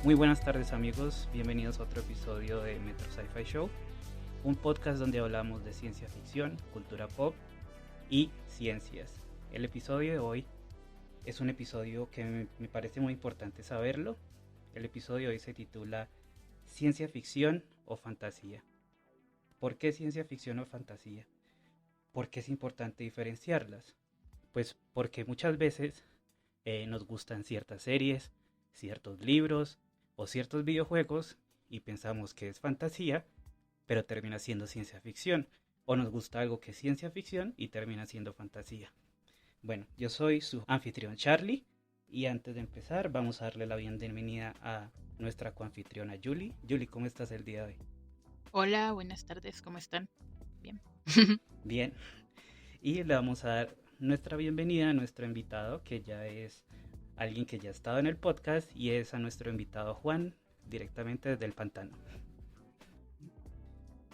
Muy buenas tardes amigos, bienvenidos a otro episodio de Metro Sci-Fi Show, un podcast donde hablamos de ciencia ficción, cultura pop y ciencias. El episodio de hoy es un episodio que me parece muy importante saberlo. El episodio de hoy se titula Ciencia ficción o fantasía. ¿Por qué ciencia ficción o fantasía? ¿Por qué es importante diferenciarlas? Pues porque muchas veces nos gustan ciertas series, ciertos libros o ciertos videojuegos y pensamos que es fantasía, pero termina siendo ciencia ficción. O nos gusta algo que es ciencia ficción y termina siendo fantasía. Bueno, yo soy su anfitrión Charlie y antes de empezar vamos a darle la bienvenida a nuestra coanfitriona Julie. Julie, ¿cómo estás el día de hoy? Hola, buenas tardes, ¿cómo están? Bien. Bien. Y le vamos a dar nuestra bienvenida a nuestro invitado, que ya es alguien que ya ha estado en el podcast, y es a nuestro invitado Juan, directamente desde el pantano.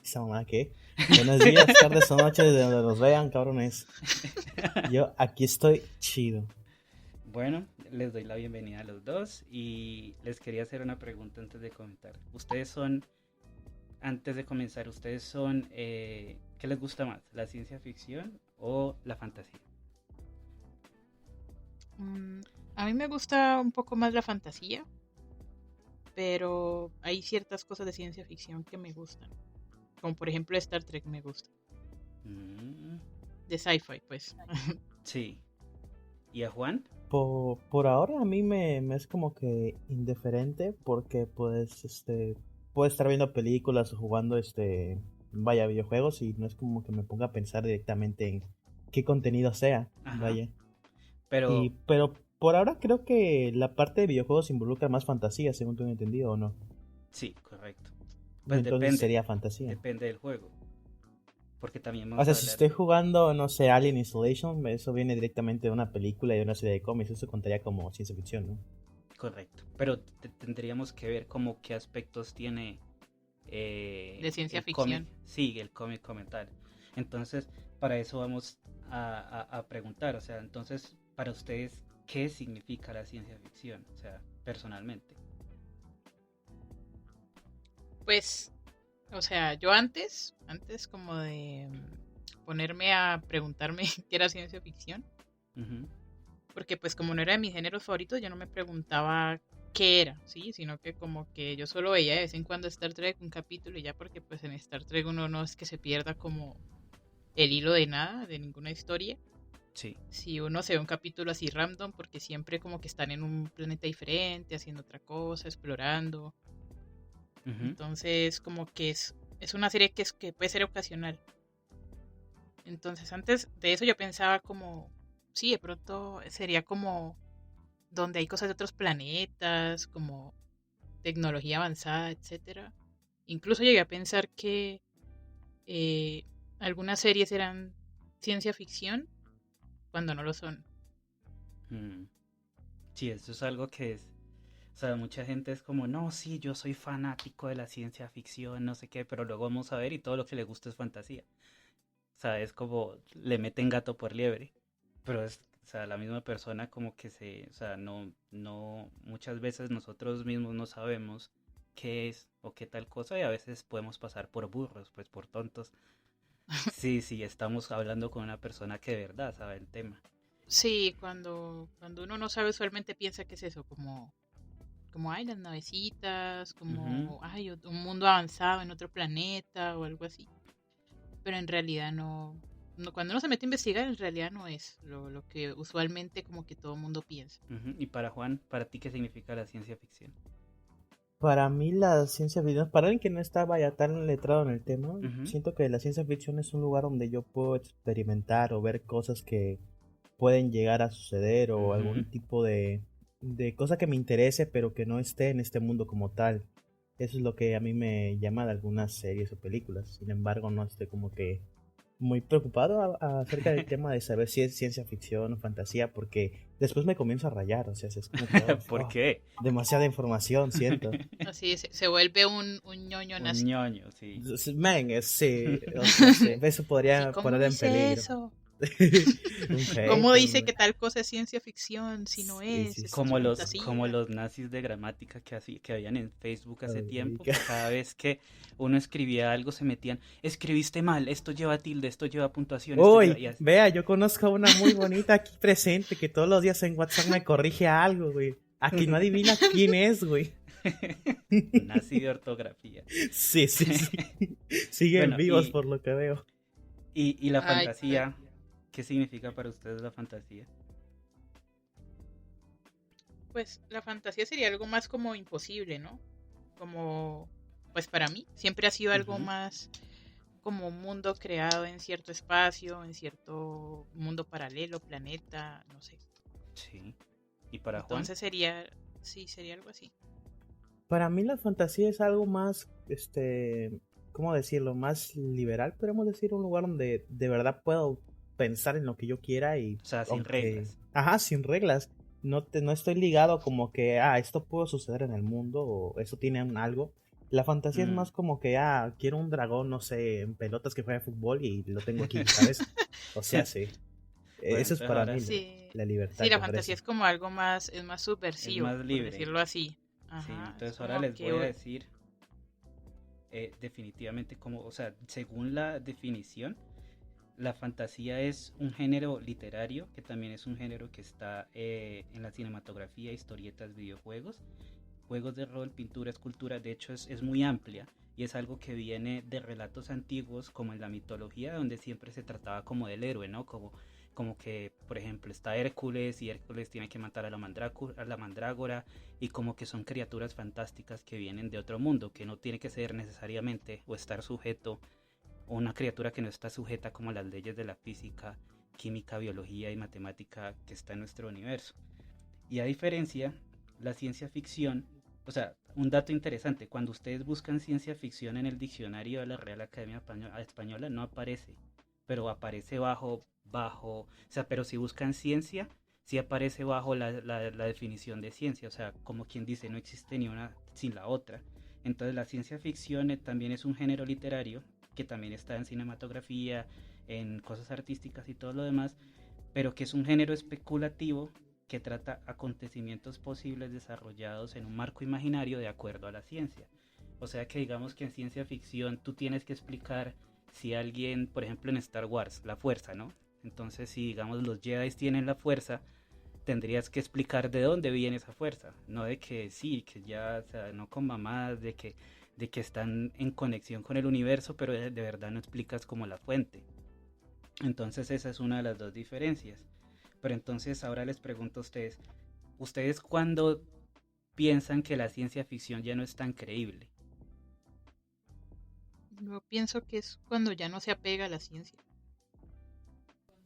¿Esa mamá qué? Buenos días, tardes o noches, de donde nos vean, cabrones. Yo aquí estoy chido. Bueno, les doy la bienvenida a los dos y les quería hacer una pregunta antes de comentar. Antes de comenzar, ¿qué les gusta más? ¿La ciencia ficción o la fantasía? A mí me gusta un poco más la fantasía, pero hay ciertas cosas de ciencia ficción que me gustan. Como por ejemplo Star Trek me gusta. De sci-fi, pues. Sí. ¿Y a Juan? Por ahora a mí me es como que indiferente porque pues puedo estar viendo películas o jugando videojuegos y no es como que me ponga a pensar directamente en qué contenido sea. Ajá. Vaya. Pero por ahora creo que la parte de videojuegos involucra más fantasía, según tengo entendido, ¿o no? sí, correcto. Pues Entonces sería fantasía. Depende del juego. Porque también O sea, si estoy jugando, no sé, Alien Isolation, eso viene directamente de una película y de una serie de cómics, eso contaría como ciencia ficción, ¿no? Correcto. Pero tendríamos que ver como qué aspectos tiene de ciencia ficción. Sí, el cómic como tal. Entonces, para eso vamos a preguntar, o sea, entonces, para ustedes, ¿qué significa la ciencia ficción? O sea, personalmente. Pues, o sea, yo antes como de ponerme a preguntarme qué era ciencia ficción, porque pues como no era de mis géneros favoritos, yo no me preguntaba qué era, ¿sí? Sino que como que yo solo veía de vez en cuando Star Trek un capítulo y ya, porque pues en Star Trek uno no es que se pierda como el hilo de nada, de ninguna historia. Sí. Si uno se ve un capítulo así random, porque siempre como que están en un planeta diferente, haciendo otra cosa, explorando. Entonces como que es una serie que puede ser ocasional. Entonces antes de eso yo pensaba como, sí, de pronto sería como donde hay cosas de otros planetas, como tecnología avanzada, etcétera. Incluso llegué a pensar que algunas series eran ciencia ficción cuando no lo son. Sí, eso es algo que es, o sea, mucha gente es como, no, sí, yo soy fanático de la ciencia ficción, no sé qué, pero luego vamos a ver y todo lo que le gusta es fantasía. O sea, es como, le meten gato por liebre, pero es, o sea, la misma persona como que o sea, no, muchas veces nosotros mismos no sabemos qué es o qué tal cosa y a veces podemos pasar por burros, pues por tontos. Sí, estamos hablando con una persona que de verdad sabe el tema. Sí, cuando uno no sabe, usualmente piensa que es eso, como ay, las navecitas, como ay, un mundo avanzado en otro planeta o algo así. Pero en realidad no, cuando uno se mete a investigar, en realidad no es lo que usualmente como que todo el mundo piensa. Y para Juan, ¿para ti qué significa la ciencia ficción? Para mí la ciencia ficción, para alguien que no estaba ya tan letrado en el tema, siento que la ciencia ficción es un lugar donde yo puedo experimentar o ver cosas que pueden llegar a suceder o algún tipo de cosa que me interese pero que no esté en este mundo como tal. Eso es lo que a mí me llama de algunas series o películas. Sin embargo, no estoy como que muy preocupado acerca del tema de saber si es ciencia ficción o fantasía, porque después me comienzo a rayar, o sea, es como que, ¿Por qué? demasiada información, siento. Así se vuelve un ñoño Un nazi. ñoño, sí. Man, sí, o sea, sí, eso Sí, podría ¿cómo poner en dice peligro. eso? Un ¿Cómo hater, dice man. que tal cosa es ciencia ficción si no Sí, sí, es sí. Como fantasía? los nazis de gramática que habían en Facebook hace tiempo, Marica. que cada vez que uno escribía algo se metían, escribiste mal, esto lleva tilde, esto lleva puntuación, esto lleva... Uy, Y así. vea, yo conozco a una muy bonita aquí presente que todos los días en WhatsApp me corrige algo, güey. Aquí no adivina quién es, güey. Nazi de ortografía. Sí, sí, sí. Siguen Bueno, vivos por lo que veo. y la Ay, fantasía, ¿qué significa para ustedes la fantasía? pues la fantasía sería algo más como imposible, ¿no? Como, pues para mí, siempre ha sido algo Ujú, más como un mundo creado en cierto espacio, en cierto mundo paralelo, planeta, no sé. sí. ¿Y para Juan? Entonces sería, sí, sería algo así. Para mí la fantasía es algo más, ¿cómo decirlo? Más liberal, podemos decir, un lugar donde de verdad puedo pensar en lo que yo quiera y O sea, sin aunque, reglas. ajá, sin reglas. No estoy ligado como que, esto puede suceder en el mundo o eso tiene algo. La fantasía es Mm. más como que, quiero un dragón, no sé, en pelotas que juegue fútbol y lo tengo aquí, ¿sabes? O sea, sí. Bueno, Eso es entonces para ahora mí Sí, la libertad sí, que la fantasía ofrece. es como algo más, es más es subversivo, más por libre. decirlo así. Sí, Ajá, es entonces ahora como les que, voy a decir definitivamente como, o sea, según la definición, la fantasía es un género literario que también es un género que está en la cinematografía, historietas, videojuegos, juegos de rol, pintura, escultura. De hecho es muy amplia y es algo que viene de relatos antiguos como en la mitología, donde siempre se trataba como del héroe, ¿no? Como que, por ejemplo, está Hércules y Hércules tiene que matar a la mandrágora, y como que son criaturas fantásticas que vienen de otro mundo, que no tiene que ser necesariamente o estar sujeto, o una criatura que no está sujeta como a las leyes de la física, química, biología y matemática que está en nuestro universo. Y a diferencia, la ciencia ficción, o sea, un dato interesante, cuando ustedes buscan ciencia ficción en el diccionario de la Real Academia Española no aparece, pero aparece o sea, pero si buscan ciencia, sí aparece bajo la definición de ciencia, o sea, como quien dice, no existe ni una sin la otra. Entonces la ciencia ficción también es un género literario que también está en cinematografía, en cosas artísticas y todo lo demás, pero que es un género especulativo que trata acontecimientos posibles desarrollados en un marco imaginario de acuerdo a la ciencia. O sea que digamos que en ciencia ficción tú tienes que explicar si alguien, por ejemplo en Star Wars, la fuerza, ¿no? Entonces si digamos los Jedi tienen la fuerza, tendrías que explicar de dónde viene esa fuerza, no de que sí, que ya, o sea, no con mamadas, de que están en conexión con el universo, pero de verdad no explicas como la fuente. Entonces esa es una de las dos diferencias. Pero entonces ahora les pregunto a ustedes, ¿ustedes cuándo piensan que la ciencia ficción ya no es tan creíble? yo pienso que es cuando ya no se apega a la ciencia.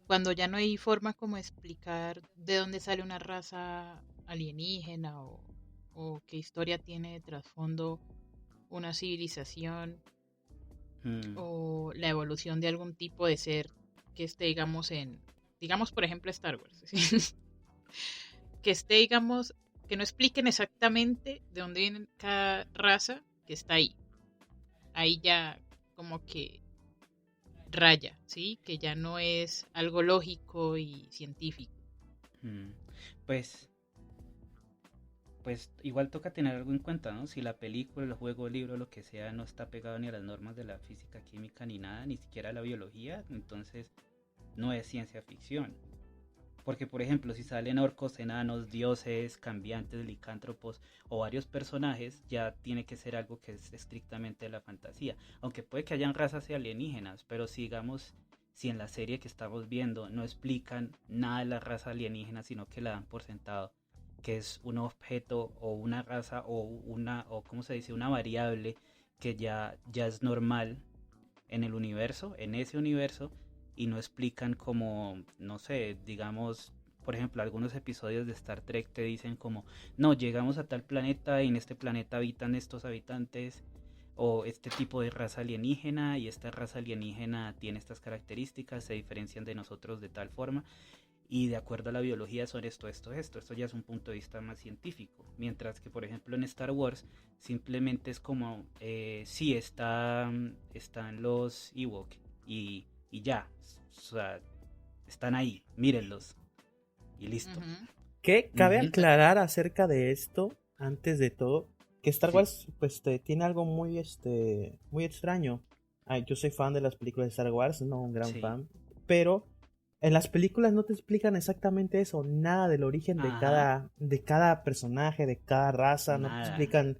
Cuando ya no hay forma como explicar de dónde sale una raza alienígena o qué historia tiene de trasfondo una civilización Hmm. o la evolución de algún tipo de ser que esté, digamos por ejemplo Star Wars, ¿sí? Que esté, digamos, que no expliquen exactamente de dónde viene cada raza que está ahí. Ahí ya como que raya, ¿sí? Que ya no es algo lógico y científico. Hmm. Pues, pues igual toca tener algo en cuenta, ¿no? Si la película, el juego, el libro, lo que sea, no está pegado ni a las normas de la física, química, ni nada, ni siquiera a la biología, entonces no es ciencia ficción. Porque, por ejemplo, si salen orcos, enanos, dioses, cambiantes, licántropos o varios personajes, ya tiene que ser algo que es estrictamente de la fantasía. Aunque puede que hayan razas alienígenas, pero sigamos, si en la serie que estamos viendo no explican nada de la raza alienígena, sino que la dan por sentado, que es un objeto o una raza o ¿cómo se dice? Una variable que ya es normal en el universo, en ese universo, y no explican como, no sé, digamos, por ejemplo, algunos episodios de Star Trek te dicen como, no, llegamos a tal planeta y en este planeta habitan estos habitantes, o este tipo de raza alienígena y esta raza alienígena tiene estas características, se diferencian de nosotros de tal forma y de acuerdo a la biología son esto ya es un punto de vista más científico, mientras que por ejemplo en Star Wars simplemente es como sí están los Ewok y ya, o sea, están ahí, mírenlos y listo. ¿Qué cabe aclarar acerca de esto antes de todo? Que Star Wars pues tiene algo muy muy extraño. Yo soy fan de las películas de Star Wars, no un gran fan, pero en las películas no te explican exactamente eso, nada del origen de cada personaje, de cada raza, no te explican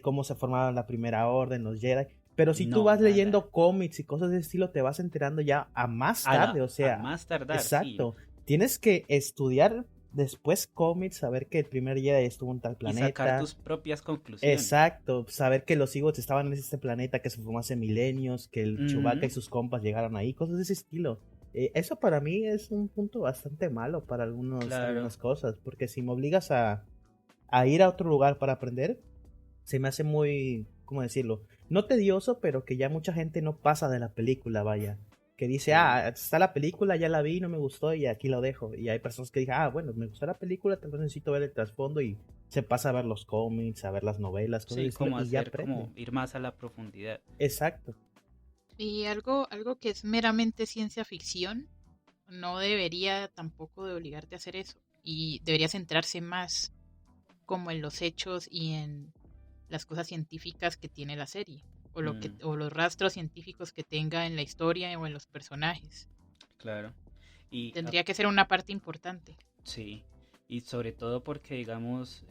cómo se formaba la Primera Orden, los Jedi. Pero si tú vas leyendo cómics y cosas de ese estilo, te vas enterando ya a más tarde, a más tardar. Exacto. Sí. Tienes que estudiar después cómics, saber que el primer Jedi estuvo en tal planeta. Y sacar tus propias conclusiones. Exacto, saber que los Ewoks estaban en este planeta, que se formó hace milenios, que el Chewbacca y sus compas llegaron ahí, cosas de ese estilo. Eso para mí es un punto bastante malo para algunas cosas, porque si me obligas a ir a otro lugar para aprender, se me hace muy, ¿cómo decirlo? No tedioso, pero que ya mucha gente no pasa de la película, vaya. Que dice, está la película, ya la vi, no me gustó y aquí lo dejo. Y hay personas que dicen, bueno, me gustó la película, tal vez necesito ver el trasfondo y se pasa a ver los cómics, a ver las novelas, cosas así, como hacer, como ir más a la profundidad. Exacto. Y algo que es meramente ciencia ficción no debería tampoco de obligarte a hacer eso. Y debería centrarse más como en los hechos y en las cosas científicas que tiene la serie. O los rastros científicos que tenga en la historia o en los personajes. Claro. Y tendría que ser una parte importante. Sí. Y sobre todo porque, digamos,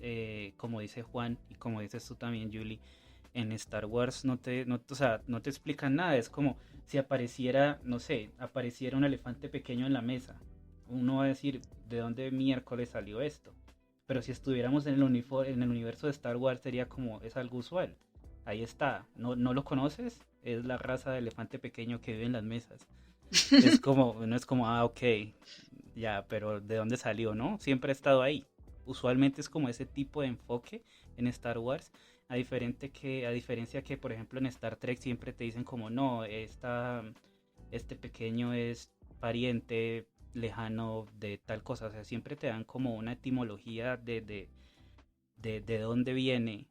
como dice Juan y como dices tú también, Julie, en Star Wars no te explican nada. Es como si apareciera, no sé, apareciera un elefante pequeño en la mesa. Uno va a decir, ¿de dónde miércoles salió esto? Pero si estuviéramos en el universo de Star Wars sería como, es algo usual. Ahí está, ¿no lo conoces? Es la raza de elefante pequeño que vive en las mesas. Es como, no es como, ok, ya, pero ¿de dónde salió, no? Siempre ha estado ahí. Usualmente es como ese tipo de enfoque en Star Wars, a diferencia que, por ejemplo, en Star Trek siempre te dicen como, no, este pequeño es pariente lejano de tal cosa. O sea, siempre te dan como una etimología de dónde viene.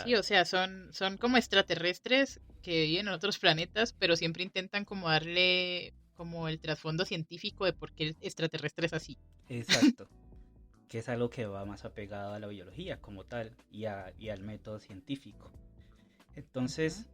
Sí, o sea, son como extraterrestres que viven en otros planetas, pero siempre intentan como darle como el trasfondo científico de por qué el extraterrestre es así. Exacto. Que es algo que va más apegado a la biología como tal y al método científico. Entonces,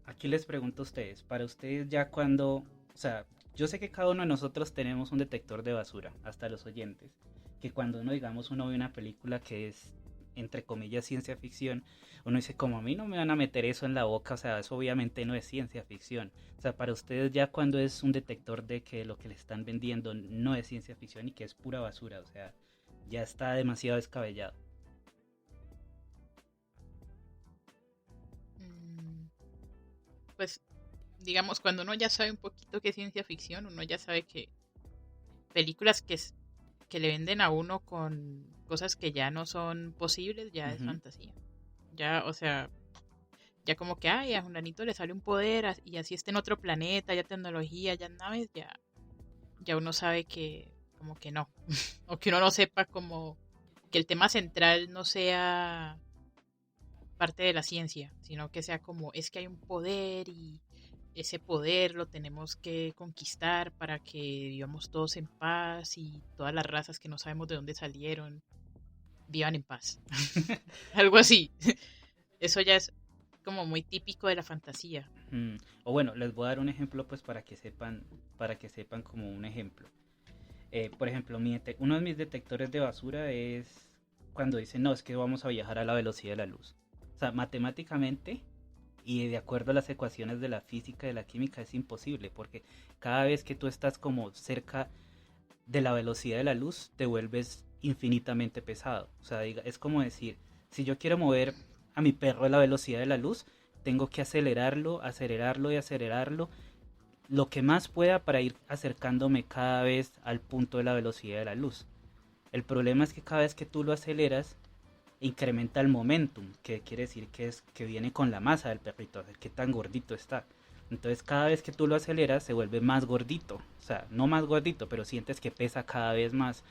aquí les pregunto a ustedes, para ustedes ya cuando, o sea, yo sé que cada uno de nosotros tenemos un detector de basura, hasta los oyentes, que cuando uno ve una película que es entre comillas ciencia ficción, uno dice como a mí no me van a meter eso en la boca, o sea, eso obviamente no es ciencia ficción. O sea, para ustedes ya cuando es un detector de que lo que le están vendiendo no es ciencia ficción y que es pura basura, o sea, ya está demasiado descabellado. Pues digamos, cuando uno ya sabe un poquito qué es ciencia ficción, uno ya sabe que películas que le venden a uno con cosas que ya no son posibles, ya es fantasía. Ya, o sea, ya como que, a Juanito le sale un poder y así está en otro planeta, ya tecnología, ya naves, ya uno sabe que como que no. O que uno no sepa como que el tema central no sea parte de la ciencia, sino que sea como, es que hay un poder y ese poder lo tenemos que conquistar para que vivamos todos en paz y todas las razas que no sabemos de dónde salieron vivan en paz. Algo así. Eso ya es como muy típico de la fantasía. O bueno, les voy a dar un ejemplo pues para que sepan como un ejemplo. Por ejemplo, uno de mis detectores de basura es cuando dicen, no, es que vamos a viajar a la velocidad de la luz. O sea, matemáticamente y de acuerdo a las ecuaciones de la física y de la química es imposible, porque cada vez que tú estás como cerca de la velocidad de la luz, te vuelves infinitamente pesado. O sea, es como decir, si yo quiero mover a mi perro a la velocidad de la luz, tengo que acelerarlo lo que más pueda para ir acercándome cada vez al punto de la velocidad de la luz. El problema es que cada vez que tú lo aceleras, incrementa el momentum, que quiere decir que viene con la masa del perrito, o sea, qué tan gordito está. Entonces cada vez que tú lo aceleras se vuelve más gordito, o sea, no más gordito, pero sientes que pesa cada vez más.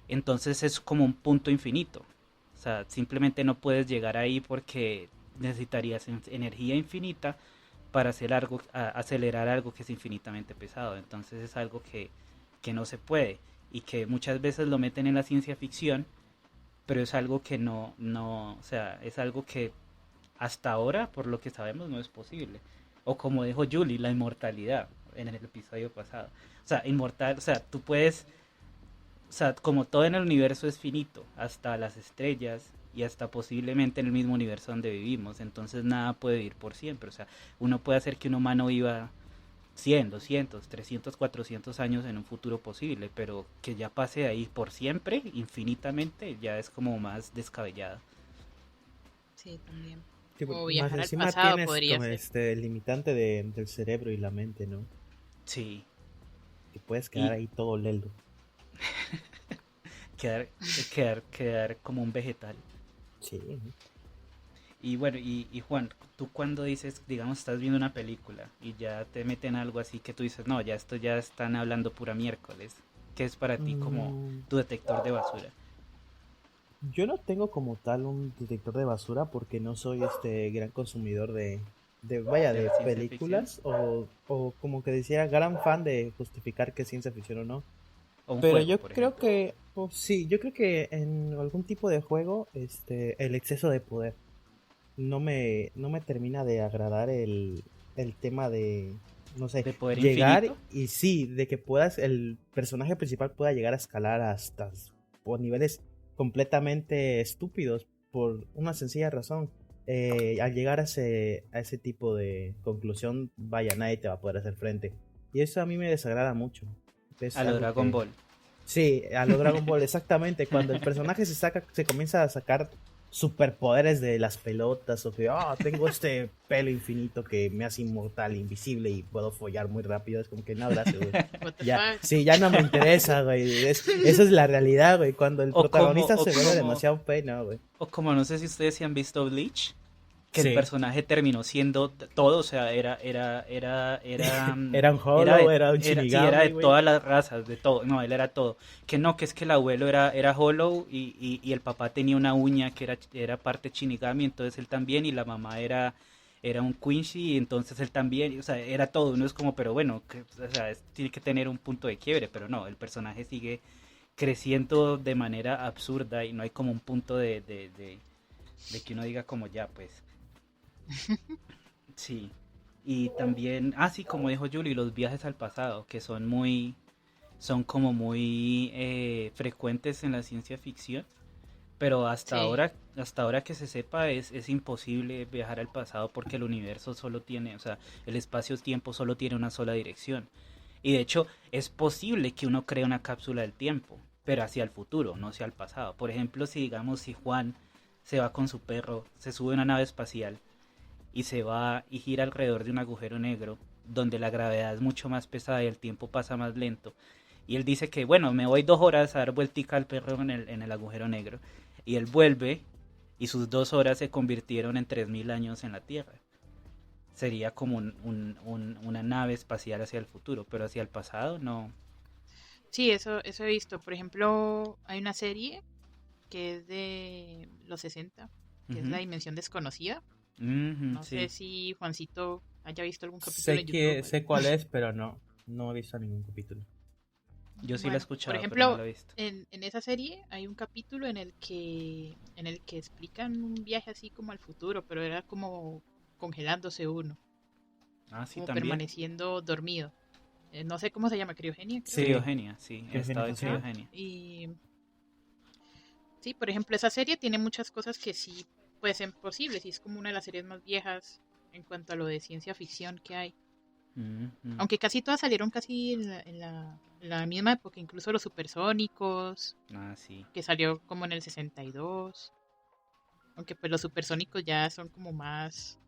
Entonces es como un punto infinito, o sea, simplemente no puedes llegar ahí porque necesitarías energía infinita para hacer algo, acelerar algo que es infinitamente pesado. Entonces es algo que no se puede y que muchas veces lo meten en la ciencia ficción, pero es algo que o sea, es algo que hasta ahora, por lo que sabemos, no es posible. O como dijo Julie, la inmortalidad en el episodio pasado. O sea, inmortal, o sea, tú puedes, o sea, como todo en el universo es finito, hasta las estrellas y hasta posiblemente en el mismo universo donde vivimos, entonces nada puede vivir por siempre. O sea, uno puede hacer que un humano viva 100, 200, 300, 400 años en un futuro posible, pero que ya pase ahí por siempre, infinitamente, ya es como más descabellado. Sí, también. Sí, O más viajar al encima pasado tienes podría como ser. el limitante del cerebro y la mente, ¿no? Sí, Que puedes quedar y ahí todo lelo. quedar, quedar como un vegetal. Sí. Y bueno, y Juan, tú cuando dices, digamos, estás viendo una película y ya te meten algo así que tú dices, no, ya esto ya están hablando pura miércoles, ¿qué es para ti como Mm, tu detector de basura? yo no tengo como tal un detector de basura porque no soy gran consumidor vaya, ¿De la de ciencia ficción? películas o como que decía, gran fan de justificar que es ciencia ficción o no. ¿O un Pero juego, yo por creo ejemplo? que, pues sí, yo creo que en algún tipo de juego, el exceso de poder no me termina de agradar el tema de, no sé, ¿De poder llegar infinito? y sí, de que el personaje principal pueda llegar a escalar hasta por niveles completamente estúpidos por una sencilla razón. Al llegar a ese tipo de conclusión, vaya, nadie te va a poder hacer frente. Y eso a mí me desagrada mucho. Es A lo algo Dragon que, Ball. sí, a lo Dragon Ball, exactamente. Cuando el personaje se comienza a sacar superpoderes de las pelotas, o que tengo este pelo infinito que me hace inmortal, invisible y puedo follar muy rápido, es como que no, gracias, güey. What the Ya, fuck. sí, ya no me interesa, güey. Esa es la realidad, güey. Cuando el O como, protagonista o se vuelve como, demasiado pena, güey. o como no sé si ustedes se han visto Bleach, que el Sí. personaje terminó siendo todo, o sea, Era un Hollow, era un sí, era de Shinigami, güey. todas las razas, de todo, no, él era todo. Que no, que es que el abuelo era Hollow y el papá tenía una uña que era parte Shinigami, entonces él también, y la mamá era un Quincy, y entonces él también, o sea, era todo. Uno es como, pero bueno, o sea, tiene que tener un punto de quiebre, pero no, el personaje sigue creciendo de manera absurda y no hay como un punto de que uno diga como ya, pues. Sí, y también, sí, como dijo Julie, los viajes al pasado, que son como muy frecuentes en la ciencia ficción, pero Sí. hasta ahora que se sepa es imposible viajar al pasado porque el universo solo tiene, o sea, el espacio-tiempo solo tiene una sola dirección. Y de hecho, es posible que uno cree una cápsula del tiempo, pero hacia el futuro, no hacia el pasado. Por ejemplo, si digamos, si Juan se va con su perro, se sube a una nave espacial y se va y gira alrededor de un agujero negro donde la gravedad es mucho más pesada y el tiempo pasa más lento. Y él dice que, bueno, me voy 2 horas a dar vueltica al perro en el agujero negro. Y él vuelve y sus 2 horas se convirtieron en 3000 años en la Tierra. Sería como una nave espacial hacia el futuro, pero hacia el pasado no. Sí, eso he visto. Por ejemplo, hay una serie que es de los 60, que es La Ujú. Dimensión Desconocida. Ujú, No sé sí, si Juancito haya visto algún capítulo en YouTube. Sé cuál es, pero no he visto ningún capítulo. yo sí la he Bueno, por escuchado, pero no ejemplo, la he visto. en esa serie hay un capítulo en el que explican un viaje así como al futuro, pero era como congelándose uno, Ah, sí, como también. permaneciendo dormido. No sé cómo se llama, criogenia, creo. Sí, Criogenia, sí, qué estado de Ajá. genial. criogenia. Y sí, por ejemplo, esa serie tiene muchas cosas que sí pueden ser posibles y es como una de las series más viejas en cuanto a lo de ciencia ficción que hay. Ujú. Aunque casi todas salieron casi en la misma época, incluso los supersónicos, Ah, sí. que salió como en el 62. Aunque pues los supersónicos ya son como más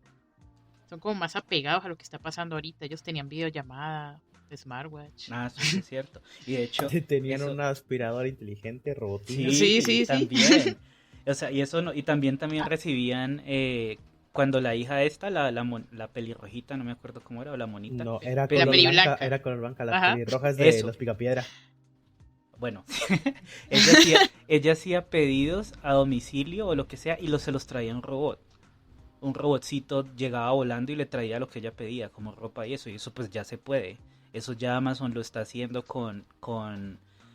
apegados a lo que está pasando ahorita. Ellos tenían videollamada, smartwatch. Ah, eso sí es cierto. Y de hecho, Tenían eso, una aspiradora inteligente, robotina. sí, Sí, y sí, sí. también. O sea, y eso no, y también recibían cuando la hija esta, la pelirrojita, no me acuerdo cómo era, o la monita. No, era La color peliblanca. blanca, era color blanca, las Ajá. pelirrojas de Eso. los Picapiedra. Bueno, ella hacía pedidos a domicilio o lo que sea y se los traía un robot. Un robotcito llegaba volando y le traía lo que ella pedía, como ropa y eso pues ya se puede. Eso ya Amazon lo está haciendo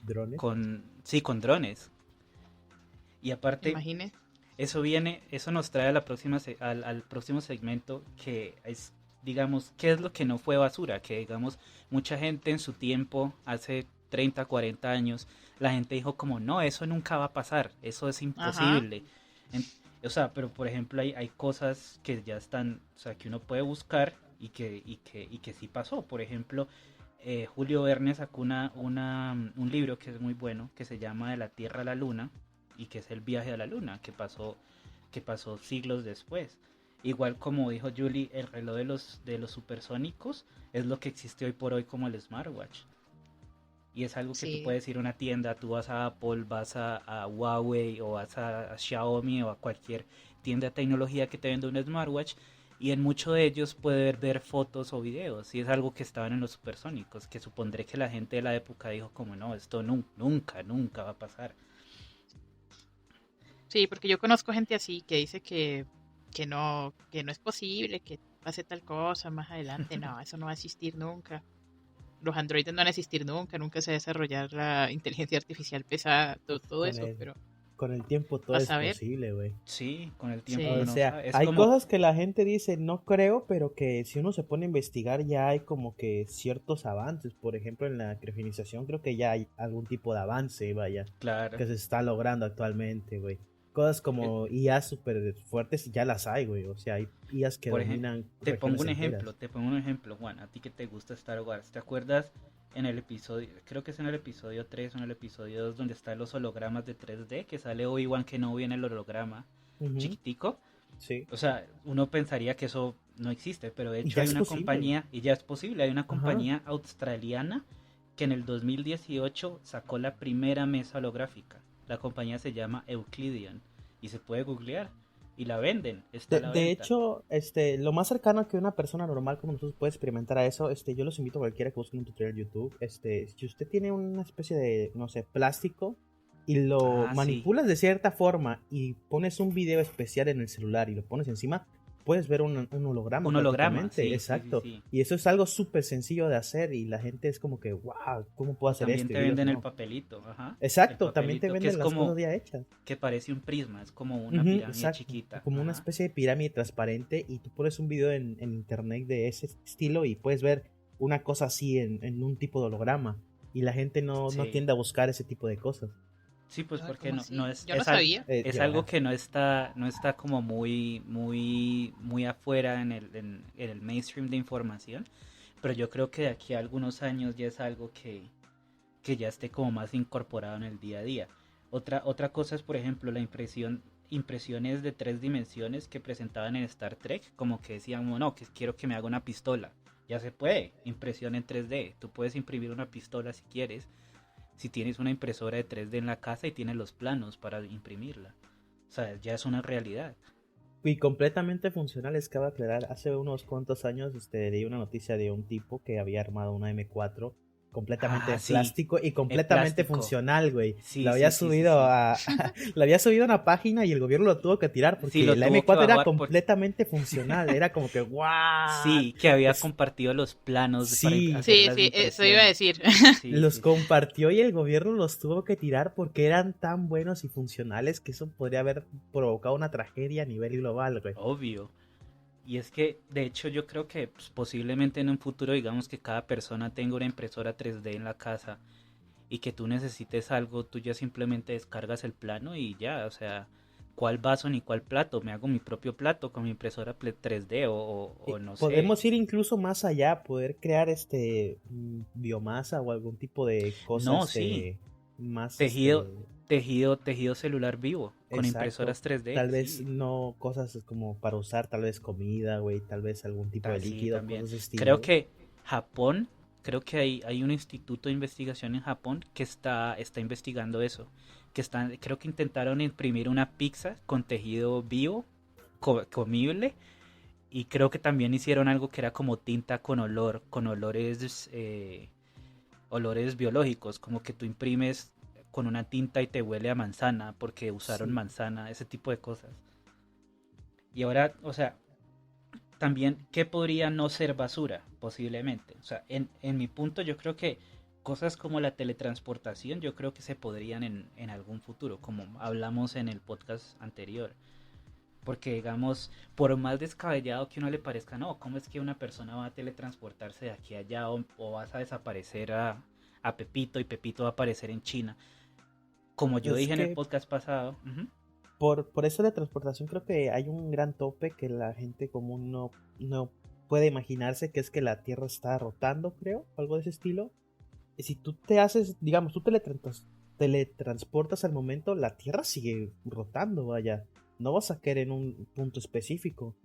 ¿Drones? Sí, con drones. Y aparte, Imagine. eso nos trae a la próxima, al próximo segmento, que es, digamos, ¿qué es lo que no fue basura? Que, digamos, mucha gente en su tiempo, hace 30, 40 años, la gente dijo como, no, eso nunca va a pasar, eso es imposible. O sea, pero por ejemplo hay cosas que ya están, o sea, que uno puede buscar y que sí pasó. Por ejemplo, Julio Verne sacó un libro que es muy bueno, que se llama De la Tierra a la Luna, y que es el viaje a la Luna, que pasó siglos después. Igual como dijo Julie, el reloj de los supersónicos es lo que existe hoy por hoy como el smartwatch. Y es algo que tú puedes ir a una tienda, tú vas a Apple, vas a Huawei o vas a Xiaomi o a cualquier tienda de tecnología que te venda un smartwatch, y en muchos de ellos puedes ver fotos o videos, y es algo que estaban en los supersónicos, que supondré que la gente de la época dijo como no, esto nunca va a pasar. Sí, porque yo conozco gente así que dice que no es posible que pase tal cosa más adelante. No, eso no va a existir nunca. Los androides no van a existir nunca se va a desarrollar la inteligencia artificial pesada, todo eso, pero con el tiempo todo es posible, güey. Sí, con el tiempo. Sí. O sea, hay cosas que la gente dice, no creo, pero que si uno se pone a investigar ya hay como que ciertos avances. Por ejemplo, en la criogenización creo que ya hay algún tipo de avance, vaya. Claro. Que se está logrando actualmente, güey. Cosas como IAs súper fuertes ya las hay, güey. O sea, hay IAs que dominan. Te pongo un ejemplo, Juan. A ti que te gusta Star Wars, ¿te acuerdas en el episodio, creo que es en el episodio 3 o en el episodio 2, donde están los hologramas de 3D, que sale Obi-Wan Kenobi en el holograma chiquitico? Sí. O sea, uno pensaría que eso no existe, pero de hecho hay una compañía, y ya es posible, hay una compañía australiana que en el 2018 sacó la primera mesa holográfica. La compañía se llama Euclidean y se puede googlear y la venden. De hecho, lo más cercano que una persona normal como nosotros puede experimentar a eso, yo los invito a cualquiera que busque un tutorial en YouTube. Si usted tiene una especie de, no sé, plástico y lo manipulas de cierta forma y pones un video especial en el celular y lo pones encima, puedes ver un holograma. Un holograma, sí, exacto. Sí. Y eso es algo súper sencillo de hacer y la gente es como que, wow, ¿cómo puedo hacer esto? También te venden el papelito, ajá. Exacto, también te venden las cosas ya hechas. Que parece un prisma, es como una pirámide chiquita. Como una especie de pirámide transparente, y tú pones un video en internet de ese estilo y puedes ver una cosa así en un tipo de holograma. Y la gente no tiende a buscar ese tipo de cosas. Sí, pues porque no es, yo no sabía. Es algo que no está como muy afuera en el mainstream de información, pero yo creo que de aquí a algunos años ya es algo que ya esté como más incorporado en el día a día. Otra cosa es, por ejemplo, la impresiones de 3 dimensiones que presentaban en Star Trek, como que decían, no, que quiero que me haga una pistola. Ya se puede, impresión en 3D. Tú puedes imprimir una pistola si quieres, si tienes una impresora de 3D en la casa y tienes los planos para imprimirla. O sea, ya es una realidad. Y completamente funcional, es que cabe aclarar. Hace unos cuantos años leí una noticia de un tipo que había armado una M4 completamente de plástico y completamente funcional, güey. Sí, lo había subido lo había subido a una página y el gobierno lo tuvo que tirar porque la M4 era completamente funcional, era como que wow. Sí, que había compartido los planos. Sí, eso iba a decir. Los compartió y el gobierno los tuvo que tirar porque eran tan buenos y funcionales que eso podría haber provocado una tragedia a nivel global, güey. Obvio. Y es que, de hecho, yo creo que posiblemente en un futuro, digamos que cada persona tenga una impresora 3D en la casa y que tú necesites algo, tú ya simplemente descargas el plano y ya, o sea, ¿cuál vaso ni cuál plato? Me hago mi propio plato con mi impresora 3D o no sé. Podemos ir incluso más allá, poder crear biomasa o algún tipo de cosas. No, sí. Más tejido celular vivo con impresoras 3D. Tal vez no cosas como para usar, tal vez comida, güey, tal vez algún tipo de líquido, cosas de estilo. Creo que creo que hay un instituto de investigación en Japón que está investigando eso. Creo que intentaron imprimir una pizza con tejido vivo, comible, y creo que también hicieron algo que era como tinta con olores biológicos, como que tú imprimes con una tinta y te huele a manzana porque usaron manzana, ese tipo de cosas. Y ahora, o sea, también, ¿qué podría no ser basura? Posiblemente. O sea, en mi punto yo creo que cosas como la teletransportación yo creo que se podrían en algún futuro, como hablamos en el podcast anterior. Porque digamos, por más descabellado que uno le parezca, no, ¿cómo es que una persona va a teletransportarse de aquí a allá o vas a desaparecer a Pepito y Pepito va a aparecer en China? Como yo dije en el podcast pasado. Por eso de transportación creo que hay un gran tope que la gente común no puede imaginarse, que es que la Tierra está rotando, creo, algo de ese estilo. Y si tú te haces, digamos, tú teletransportas al momento, la Tierra sigue rotando, vaya. No vas a caer en un punto específico.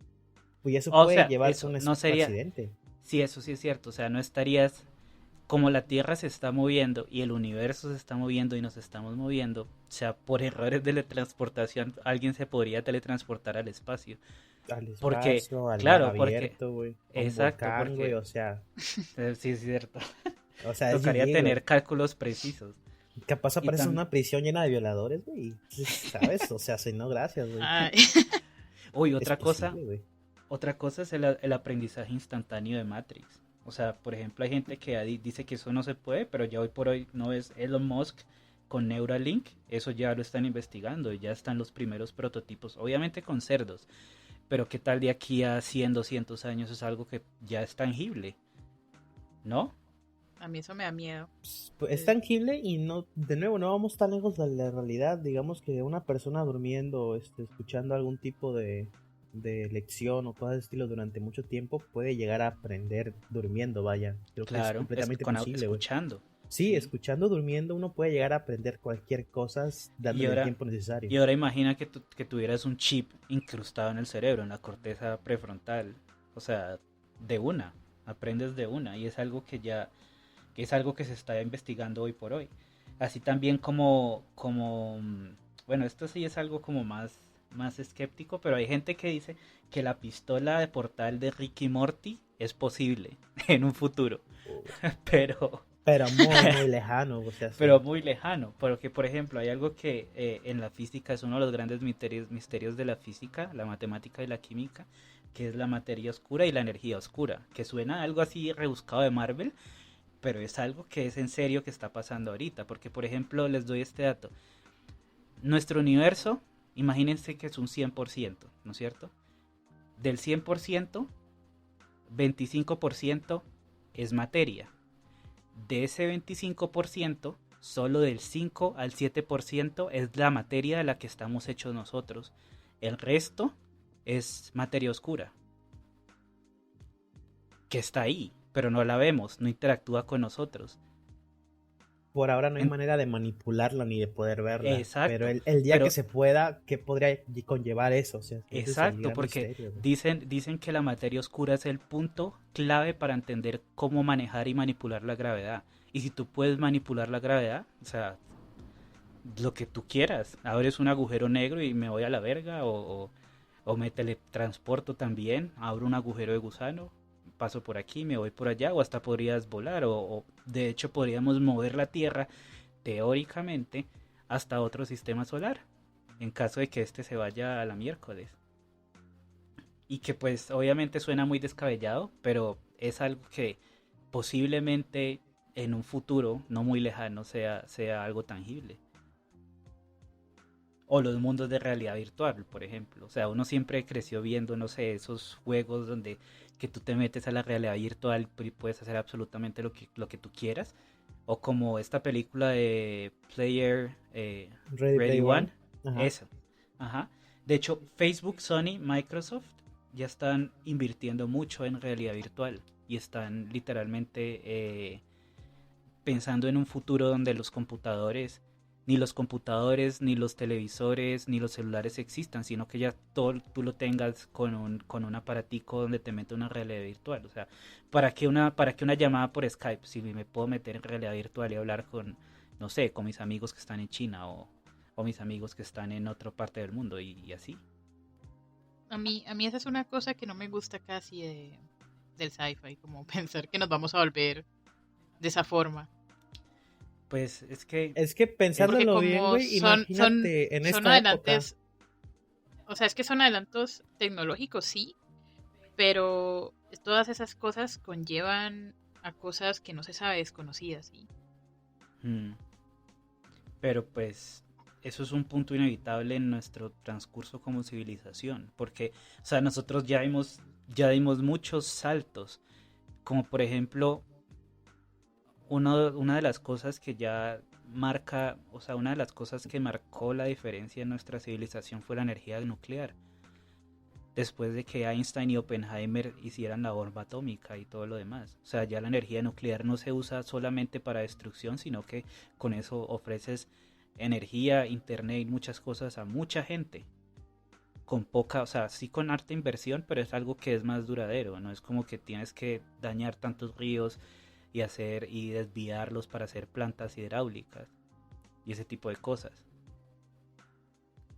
Pues eso puede llevarse a un accidente. Sí, eso sí es cierto. O sea, no estarías... Como la Tierra se está moviendo y el universo se está moviendo y nos estamos moviendo, o sea, por errores de teletransportación, alguien se podría teletransportar al espacio. Al espacio, porque, al claro, mar abierto, güey. Exacto, volcán, porque... güey, o sea... Sí, es cierto. O sea, Tocaría tener cálculos precisos. Capaz aparece una prisión llena de violadores, güey. ¿Sabes? O sea, si no, gracias, güey. Uy, otra cosa es el aprendizaje instantáneo de Matrix. O sea, por ejemplo, hay gente que dice que eso no se puede, pero ya hoy por hoy no es Elon Musk con Neuralink. Eso ya lo están investigando y ya están los primeros prototipos, obviamente con cerdos. Pero qué tal de aquí a 100, 200 años es algo que ya es tangible, ¿no? A mí eso me da miedo. Es tangible y no, de nuevo, no vamos tan lejos de la realidad. Digamos que una persona durmiendo, escuchando algún tipo de lección o cosas de estilo durante mucho tiempo puede llegar a aprender durmiendo, vaya. Creo que es completamente posible, escuchando. Sí, escuchando, durmiendo, uno puede llegar a aprender cualquier cosa dándole el tiempo necesario. Y ahora imagina que tuvieras un chip incrustado en el cerebro, en la corteza prefrontal. O sea, aprendes de una. Y es algo que es algo que se está investigando hoy por hoy. Así también como bueno, esto sí es algo como más escéptico, pero hay gente que dice que la pistola de portal de Rick y Morty es posible en un futuro. Pero muy lejano, o sea, sí. Pero muy lejano, porque por ejemplo hay algo que en la física es uno de los grandes misterios de la física, la matemática y la química, que es la materia oscura y la energía oscura, que suena algo así rebuscado de Marvel, pero es algo que es en serio que está pasando ahorita, porque por ejemplo les doy este dato. Nuestro universo, imagínense que es un 100%, ¿no es cierto? Del 100%, 25% es materia. De ese 25%, solo del 5 al 7% es la materia de la que estamos hechos nosotros. El resto es materia oscura, que está ahí, pero no la vemos, no interactúa con nosotros. Por ahora no hay manera de manipularla ni de poder verla. Exacto. Pero el día que se pueda, ¿qué podría conllevar eso? O sea, exacto, porque misterio, dicen que la materia oscura es el punto clave para entender cómo manejar y manipular la gravedad. Y si tú puedes manipular la gravedad, o sea, lo que tú quieras. Abres un agujero negro y me voy a la verga, o me teletransporto también, abro un agujero de gusano, paso por aquí, me voy por allá, o hasta podrías volar, o de hecho podríamos mover la Tierra teóricamente hasta otro sistema solar, en caso de que este se vaya a la miércoles. Y que pues obviamente suena muy descabellado, pero es algo que posiblemente en un futuro no muy lejano sea algo tangible. O los mundos de realidad virtual, por ejemplo. O sea, uno siempre creció viendo, no sé, esos juegos donde que tú te metes a la realidad virtual y puedes hacer absolutamente lo que tú quieras. O como esta película de Player Ready One. Ajá. Eso. Ajá. De hecho, Facebook, Sony, Microsoft ya están invirtiendo mucho en realidad virtual. Y están literalmente pensando en un futuro donde los computadores ni los computadores, ni los televisores, ni los celulares existan, sino que ya todo tú lo tengas con un aparatico donde te mete una realidad virtual. O sea, ¿para qué una llamada por Skype si me puedo meter en realidad virtual y hablar con, no sé, con mis amigos que están en China o mis amigos que están en otra parte del mundo y así? A mí esa es una cosa que no me gusta casi del sci-fi, como pensar que nos vamos a volver de esa forma. Pues es que Es que Porque pensándolo bien, como güey, imagínate en son esta época. adelantos, o sea, es que son adelantos tecnológicos, sí, pero todas esas cosas conllevan a cosas que no se sabe, desconocidas, ¿sí? mm, pero pues eso es un punto inevitable en nuestro transcurso como civilización, porque, o sea, nosotros ya dimos muchos saltos, como por ejemplo, una de las cosas que ya marca, o sea, una de las cosas que marcó la diferencia en nuestra civilización fue la energía nuclear, después de que Einstein y Oppenheimer hicieran la bomba atómica y todo lo demás. O sea, ya la energía nuclear no se usa solamente para destrucción, sino que con eso ofreces energía, internet y muchas cosas a mucha gente. Con poca, o sea, sí con harta inversión, pero es algo que es más duradero. No es como que tienes que dañar tantos ríos y desviarlos para hacer plantas hidráulicas y ese tipo de cosas.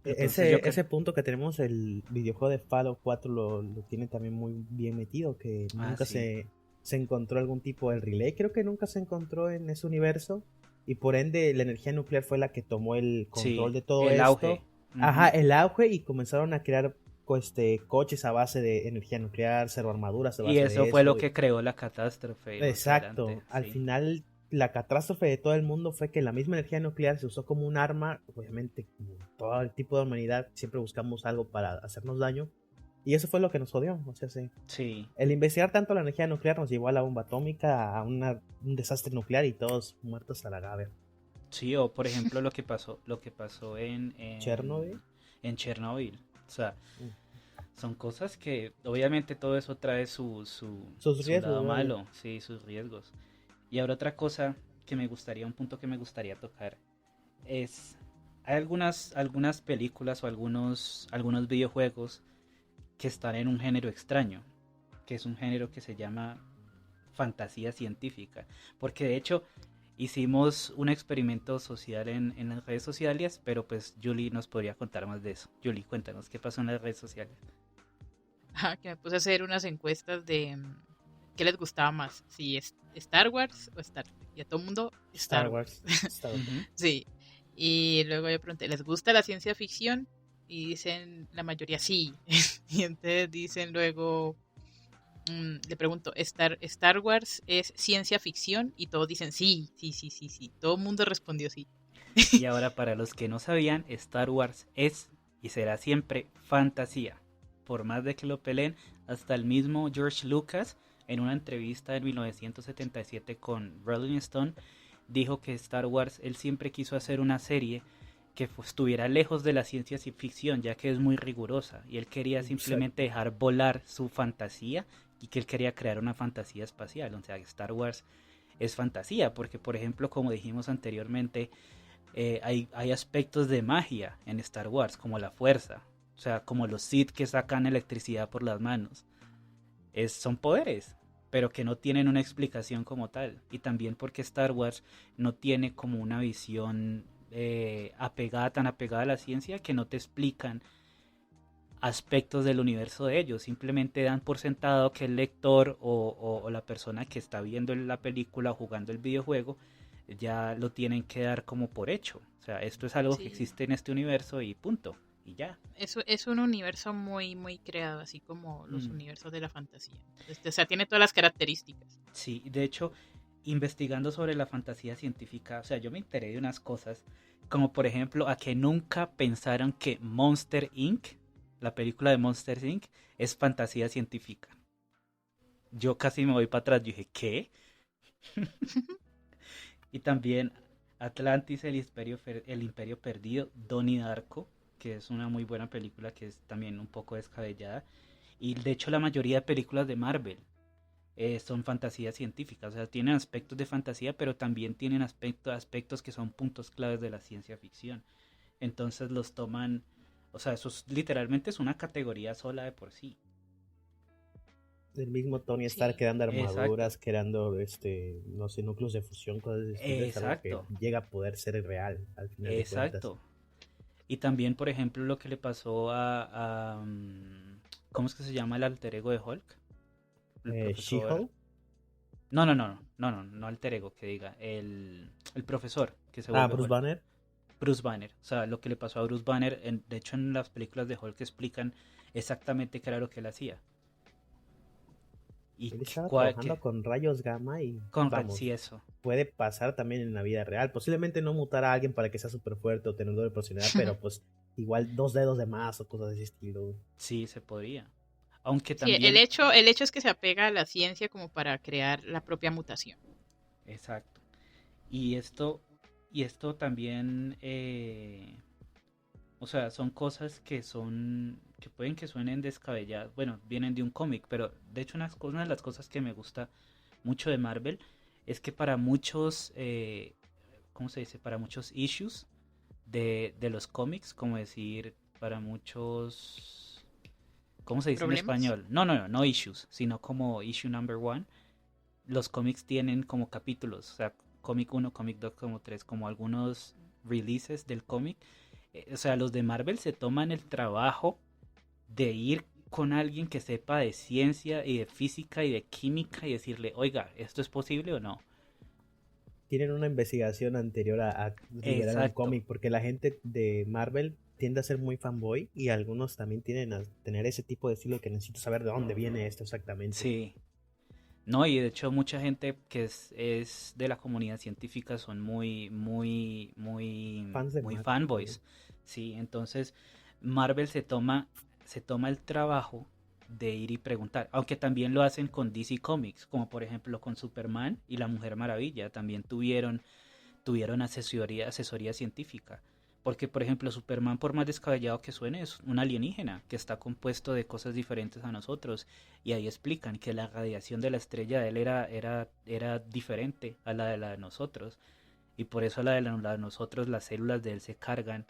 Entonces yo creo... Ese punto que tenemos, el videojuego de Fallout 4 lo tiene también muy bien metido, que Ah, nunca sí. se encontró algún tipo de relay, creo que nunca se encontró en ese universo, y por ende la energía nuclear fue la que tomó el control Sí, de todo el esto. auge. Ajá, Ujú. el auge, y comenzaron a crear coches a base de energía nuclear, servoarmaduras a Y base eso de fue lo eso. que creó la catástrofe más adelante, Exacto, al sí. final la catástrofe de todo el mundo fue que la misma energía nuclear se usó como un arma, obviamente como todo el tipo de humanidad siempre buscamos algo para hacernos daño, y eso fue lo que nos jodió, o sea, sí. Sí, El investigar tanto la energía nuclear nos llevó a la bomba atómica, a un desastre nuclear y todos muertos a la gavia. sí, o por ejemplo lo que pasó en, Chernobyl. en Chernobyl. O sea, Mm. son cosas que obviamente todo eso trae su, su, Sus su riesgos, lado vaya. malo, sí, sus riesgos. Y ahora otra cosa un punto que me gustaría tocar es, hay algunas películas o algunos videojuegos que están en un género extraño, que es un género que se llama fantasía científica, porque de hecho hicimos un experimento social en las redes sociales, pero pues Julie nos podría contar más de eso. Julie, cuéntanos qué pasó en las redes sociales. Que me puse a hacer unas encuestas de qué les gustaba más, si es Star Wars o Star Trek. Y a todo el mundo Star Star Wars. Wars. Star Wars. Ujú. Sí. Y luego yo pregunté, ¿les gusta la ciencia ficción? Y dicen la mayoría sí. Y entonces dicen luego, le pregunto, ¿Star Wars es ciencia ficción? Y todos dicen sí, sí, sí, sí, sí. Todo el mundo respondió sí. Y ahora para los que no sabían, Star Wars es y será siempre fantasía. Por más de que lo peleen, hasta el mismo George Lucas, en una entrevista en 1977 con Rolling Stone, dijo que Star Wars, él siempre quiso hacer una serie que estuviera lejos de la ciencia ficción, ya que es muy rigurosa, y él quería simplemente Exacto. dejar volar su fantasía y que él quería crear una fantasía espacial. O sea, Star Wars es fantasía, porque por ejemplo, como dijimos anteriormente, hay aspectos de magia en Star Wars, como la fuerza, o sea, como los Sith que sacan electricidad por las manos. Son poderes, pero que no tienen una explicación como tal. Y también porque Star Wars no tiene como una visión tan apegada a la ciencia, que no te explican aspectos del universo de ellos. Simplemente dan por sentado que el lector o la persona que está viendo la película o jugando el videojuego ya lo tienen que dar como por hecho. O sea, esto es algo que Sí. existe en este universo y punto. Y ya. Eso es un universo muy, muy creado, así como los Mm. universos de la fantasía. O sea, tiene todas las características. Sí, de hecho, investigando sobre la fantasía científica, o sea, yo me enteré de unas cosas, como por ejemplo, a que nunca pensaron que Monster Inc., la película de Monster Inc., es fantasía científica. Yo casi me voy para atrás, yo dije, ¿qué? Y también Atlantis, el Imperio Perdido, Donnie Darko, que es una muy buena película que es también un poco descabellada. Y de hecho la mayoría de películas de Marvel. son fantasías científicas, o sea, tienen aspectos de fantasía, pero también tienen aspectos que son puntos claves de la ciencia ficción. Entonces los toman, o sea, literalmente es una categoría sola de por sí. El mismo Tony Stark Sí. creando armaduras, Exacto. creando, no sé, núcleos de fusión, cosas de estilo, es algo que Exacto, llega a poder ser real, al final de cuentas. exacto. Y también, por ejemplo, lo que le pasó ¿cómo es que se llama el alter ego de Hulk? El profesor. She-Hulk. No alter ego, que diga. El profesor que se vuelve Bruce Hulk. Banner. Bruce Banner. O sea, lo que le pasó a Bruce Banner, de hecho en las películas de Hulk explican exactamente qué era lo que él hacía. Y Él estaba cuál, trabajando con rayos gamma y sí, vamos, eso. puede pasar también en la vida real. Posiblemente no mutar a alguien para que sea súper fuerte o tener doble personalidad, pero pues igual 2 dedos de más o cosas de ese estilo. Sí, se podría. Aunque Sí, el también, hecho, el hecho es que se apega a la ciencia como para crear la propia mutación. exacto. Y esto también, o sea, son cosas que pueden que suenen descabelladas. Bueno, vienen de un cómic, pero de hecho una de las cosas que me gusta mucho de Marvel es que para muchos, ¿cómo se dice? Para muchos issues de los cómics, como decir, para muchos, ¿cómo se dice en ¿Problemas? español? No issues, sino como issue number one. Los cómics tienen como capítulos, o sea, cómic 1, cómic 2, como 3, como algunos releases del cómic. O sea, los de Marvel se toman el trabajo de ir con alguien que sepa de ciencia y de física y de química y decirle, oiga, ¿esto es posible o no? Tienen una investigación anterior a liberar un Exacto. cómic, porque la gente de Marvel tiende a ser muy fanboy y algunos también tienen a tener ese tipo de estilo que necesito saber de dónde viene esto exactamente. Sí. No, y de hecho mucha gente que es de la comunidad científica son Fans de muy Marvel también. fanboys. Sí, entonces Marvel se toma el trabajo de ir y preguntar, aunque también lo hacen con DC Comics, como por ejemplo con Superman y la Mujer Maravilla, también tuvieron asesoría científica. Porque, por ejemplo, Superman, por más descabellado que suene, es un alienígena que está compuesto de cosas diferentes a nosotros. Y ahí explican que la radiación de la estrella de él era diferente a la de nosotros. Y por eso la de nosotros, las células de él se cargan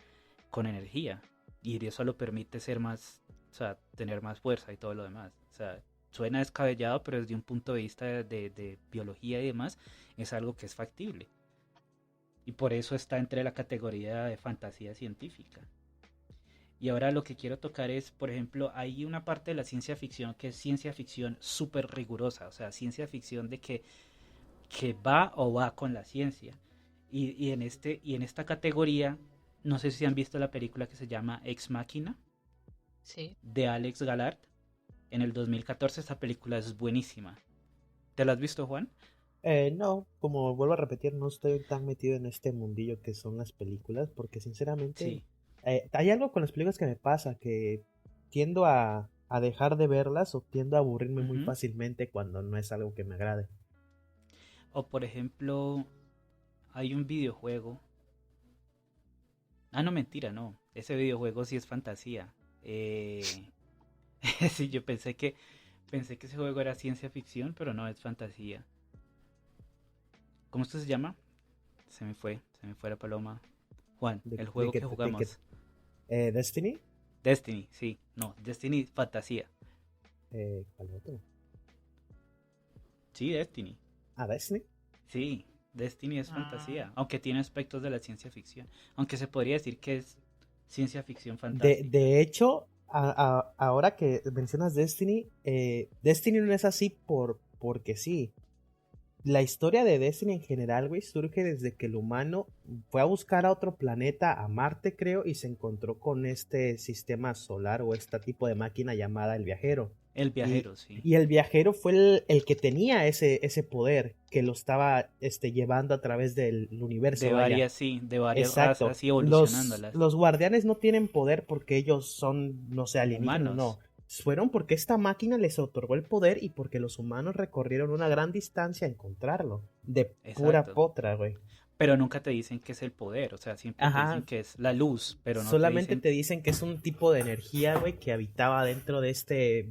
con energía. Y eso lo permite ser más, o sea, tener más fuerza y todo lo demás. O sea, suena descabellado, pero desde un punto de vista de biología y demás, es algo que es factible. Y por eso está entre la categoría de fantasía científica. Y ahora lo que quiero tocar es, por ejemplo, hay una parte de la ciencia ficción que es ciencia ficción súper rigurosa, o sea, ciencia ficción de que va o va con la ciencia. Y en esta categoría, no sé si han visto la película que se llama Ex Machina, Sí. de Alex Galard. En el 2014 esta película es buenísima. ¿Te la has visto, Juan? No, como vuelvo a repetir, no estoy tan metido en este mundillo que son las películas, porque sinceramente Sí. hay algo con las películas que me pasa, que tiendo a dejar de verlas o tiendo a aburrirme muy Ujú. fácilmente cuando no es algo que me agrade. O por ejemplo, hay un videojuego. Ah, no, mentira, no. Ese videojuego sí es fantasía. Sí, yo pensé que ese juego era ciencia ficción, pero no, es fantasía. ¿Cómo esto se llama? Se me fue la paloma. Juan, De, el de juego que, que de que jugamos. Destiny, Destiny, sí. No, Destiny fantasía. ¿cuál otro? Sí, Destiny. Destiny. Sí, Destiny es Ah, fantasía, aunque tiene aspectos de la ciencia ficción. Aunque se podría decir que es ciencia ficción De, fantástica. de hecho, ahora que mencionas Destiny, Destiny no es así porque sí. La historia de Destiny en general, güey, surge desde que el humano fue a buscar a otro planeta, a Marte, creo, y se encontró con este sistema solar o este tipo de máquina llamada el viajero. El Y, viajero, sí. y el viajero fue el que tenía ese poder, que lo estaba llevando a través del universo, De vaya. varias, sí, de varias Exacto. razas y Los, evolucionándolas. los guardianes no tienen poder porque ellos son, no sé, alienígenas, Humanos. no. Fueron porque esta máquina les otorgó el poder y porque los humanos recorrieron una gran distancia a encontrarlo. De pura Exacto. potra, güey. Pero nunca te dicen que es el poder, o sea, siempre te dicen que es la luz, pero no solamente te dicen que es un tipo de energía, güey, que habitaba dentro de este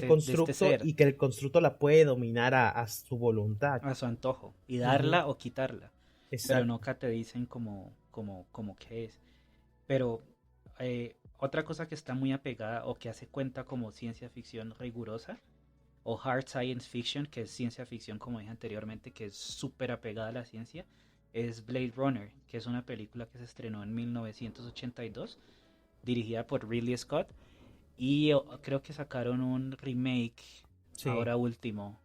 constructo, ser, y que el constructo la puede dominar a su voluntad. a su antojo, y darla o quitarla. Exacto. Pero nunca te dicen como qué es. Pero otra cosa que está muy apegada o que hace cuenta como ciencia ficción rigurosa, o hard science fiction, que es ciencia ficción, como dije anteriormente, que es súper apegada a la ciencia, es Blade Runner, que es una película que se estrenó en 1982, dirigida por Ridley Scott, y creo que sacaron un remake ahora último,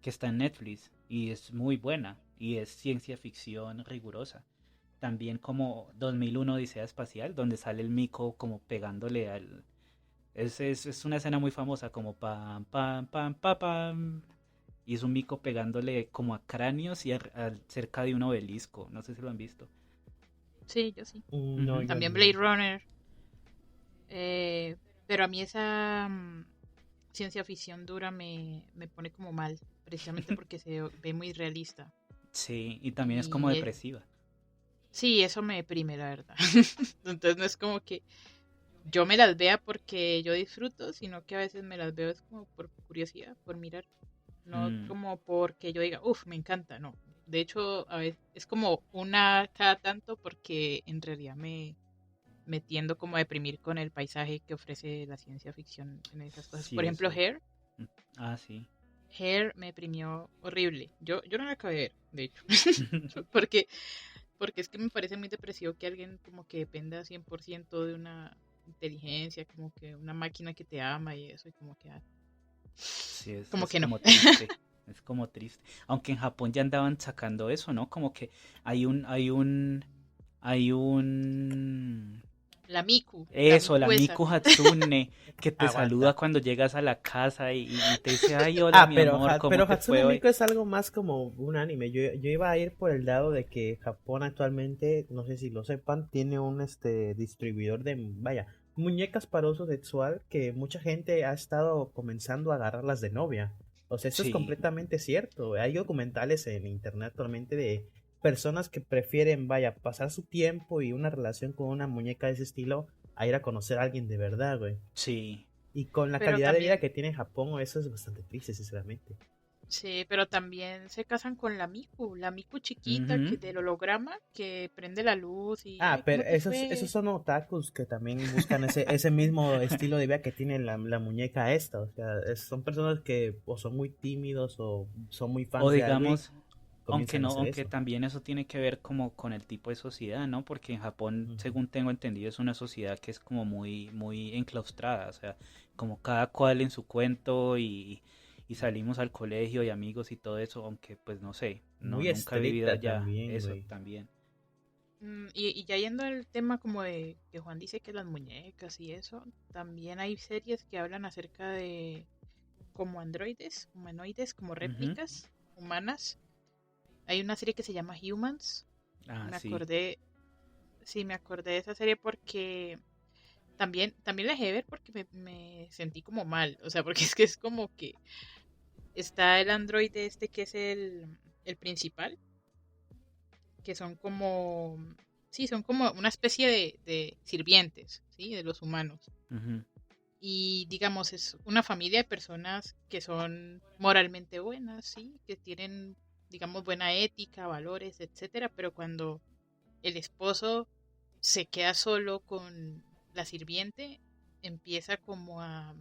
que está en Netflix, y es muy buena, y es ciencia ficción rigurosa. También como 2001 Odisea Espacial, donde sale el mico como pegándole al... Es una escena muy famosa, como pam, pam, pam, pam, pam. Y es un mico pegándole como a cráneos y cerca de un obelisco. No sé si lo han visto. Sí, yo sí. No, también Blade Runner. Pero a mí esa ciencia ficción dura me pone como mal. Precisamente porque se ve muy realista. Sí, y también es como depresiva. Sí, eso me deprime, la verdad. Entonces no es como que yo me las vea porque yo disfruto, sino que a veces me las veo es como por curiosidad, por mirar. No como porque yo diga, uff, me encanta, no. De hecho, a veces es como una cada tanto porque en realidad me tiendo como a deprimir con el paisaje que ofrece la ciencia ficción en esas cosas. Sí, por ejemplo, eso. Hair. Sí. Hair me deprimió horrible. Yo no la acabé de ver, de hecho. porque es que me parece muy depresivo que alguien como que dependa 100% de una inteligencia, como que una máquina que te ama y eso, y como que... Sí, es como que no. como triste. Es como triste. Aunque en Japón ya andaban sacando eso, ¿no? Como que hay un La Miku. Eso, la esa. Miku Hatsune, que te saluda cuando llegas a la casa y te dice, ay, hola, mi amor, ¿cómo te Hatsune fue hoy? Miku es algo más como un anime. Yo iba a ir por el lado de que Japón actualmente, no sé si lo sepan, tiene un distribuidor de, muñecas para uso sexual, que mucha gente ha estado comenzando a agarrarlas de novia. O sea, esto es completamente cierto. Hay documentales en internet actualmente de personas que prefieren, pasar su tiempo y una relación con una muñeca de ese estilo a ir a conocer a alguien de verdad, güey. Sí. Y con la calidad de vida que tiene Japón, eso es bastante triste, sinceramente. Sí, pero también se casan con la Miku chiquita, que del holograma, que prende la luz y... pero esos son otakus que también buscan ese mismo estilo de vida que tiene la muñeca esta. O sea, son personas que o son muy tímidos o son muy fans de alguien. Aunque también eso tiene que ver como con el tipo de sociedad, ¿no? Porque en Japón, según tengo entendido, es una sociedad que es como muy, muy enclaustrada, o sea, como cada cual en su cuento y salimos al colegio y amigos y todo eso, aunque pues no sé, nunca he vivido allá también, eso güey. también. Y ya yendo al tema como de que Juan dice que las muñecas y eso, también hay series que hablan acerca de como androides, humanoides, como réplicas humanas. Hay una serie que se llama Humans. Me acordé de esa serie porque también la dejé de ver porque me sentí como mal. O sea, porque es que es como que está el androide este que es el principal, que son como... Sí, son como una especie de sirvientes, ¿sí? De los humanos. Y digamos, es una familia de personas que son moralmente buenas, ¿sí? Que tienen, digamos, buena ética, valores, etcétera. Pero cuando el esposo se queda solo con la sirviente, empieza como a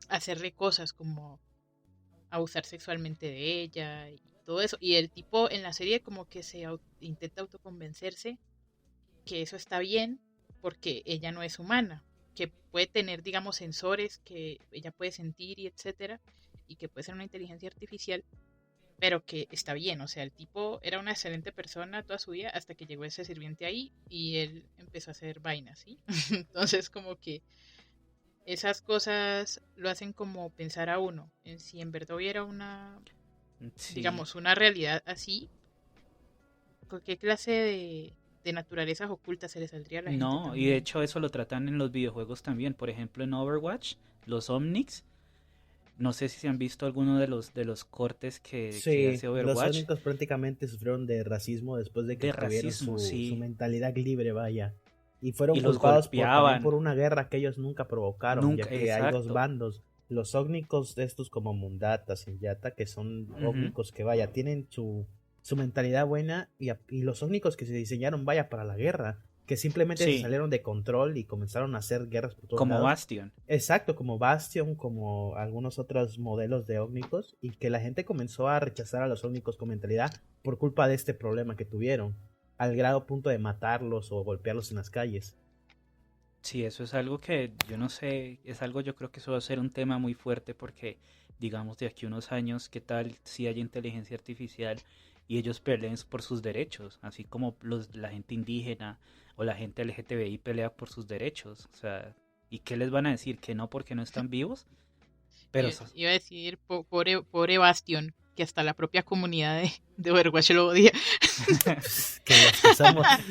hacerle cosas como abusar sexualmente de ella y todo eso. Y el tipo en la serie como que intenta autoconvencerse que eso está bien porque ella no es humana, que puede tener, digamos, sensores que ella puede sentir y etcétera, y que puede ser una inteligencia artificial, pero que está bien. O sea, el tipo era una excelente persona toda su vida hasta que llegó ese sirviente ahí y él empezó a hacer vainas, ¿sí? Entonces como que esas cosas lo hacen como pensar a uno en si en verdad hubiera una, digamos, una realidad así, ¿con qué clase de naturalezas ocultas se le saldría a la gente No, también? y de hecho eso lo tratan en los videojuegos también. Por ejemplo, en Overwatch, los Omnics No sé si se han visto alguno de los cortes que hace Los Overwatch. Sónicos prácticamente sufrieron de racismo después de que tuvieron su mentalidad libre, vaya. Y fueron Y los culpados también golpeaban. por una guerra que ellos nunca provocaron, ya que hay dos Exacto. bandos. Los ógnicos estos como Mundata, Senjata, que son ógnicos que, vaya, tienen su mentalidad buena, y los ógnicos que se diseñaron, vaya, para la guerra, que simplemente se salieron de control y comenzaron a hacer guerras por todos lados. Como Bastion. Exacto, como Bastion, como algunos otros modelos de ógnicos, y que la gente comenzó a rechazar a los ógnicos con mentalidad por culpa de este problema que tuvieron, al grado punto de matarlos o golpearlos en las calles. Sí, eso es algo que yo no sé, es algo, yo creo que eso va a ser un tema muy fuerte porque, digamos, de aquí a unos años, ¿qué tal si hay inteligencia artificial y ellos peleen por sus derechos? Así como la gente indígena o la gente LGTBI pelea por sus derechos. O sea, ¿y qué les van a decir? ¿Que no porque no están vivos? Pero iba a decir, pobre Bastion, que hasta la propia comunidad de Overwatch lo odia. Que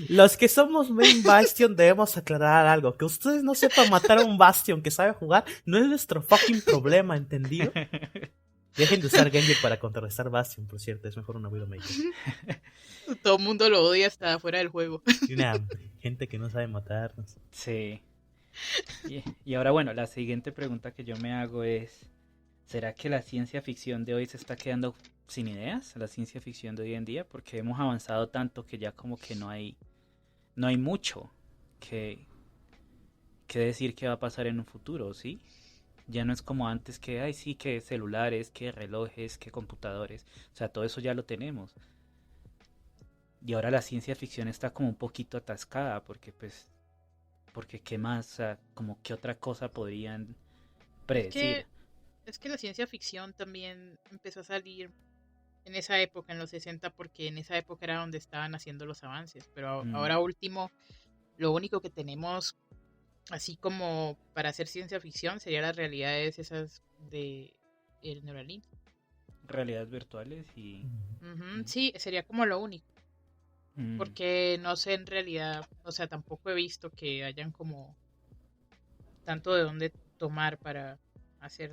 los que somos main Bastion debemos aclarar algo. Que ustedes no sepan matar a un Bastion que sabe jugar no es nuestro fucking problema, ¿entendido? Dejen de usar Genji para contrarrestar Bastion, por cierto, es mejor una Widowmaker. Todo el mundo lo odia hasta fuera del juego. Gente que no sabe matarnos. Sí. Y ahora, bueno, la siguiente pregunta que yo me hago es, ¿será que la ciencia ficción de hoy se está quedando sin ideas? La ciencia ficción de hoy en día, porque hemos avanzado tanto que ya como que no hay mucho que decir que va a pasar en un futuro, ¿sí? Ya no es como antes que, ay, sí, que celulares, que relojes, que computadores. O sea, todo eso ya lo tenemos. Y ahora la ciencia ficción está como un poquito atascada porque qué más, o sea, como qué otra cosa podrían predecir. Es que la ciencia ficción también empezó a salir en esa época, en los 60, porque en esa época era donde estaban haciendo los avances. Pero ahora último, lo único que tenemos así como para hacer ciencia ficción serían las realidades esas de el Neuralink. Realidades virtuales y... Sí, sería como lo único. Porque no sé en realidad, o sea, tampoco he visto que hayan como tanto de dónde tomar para hacer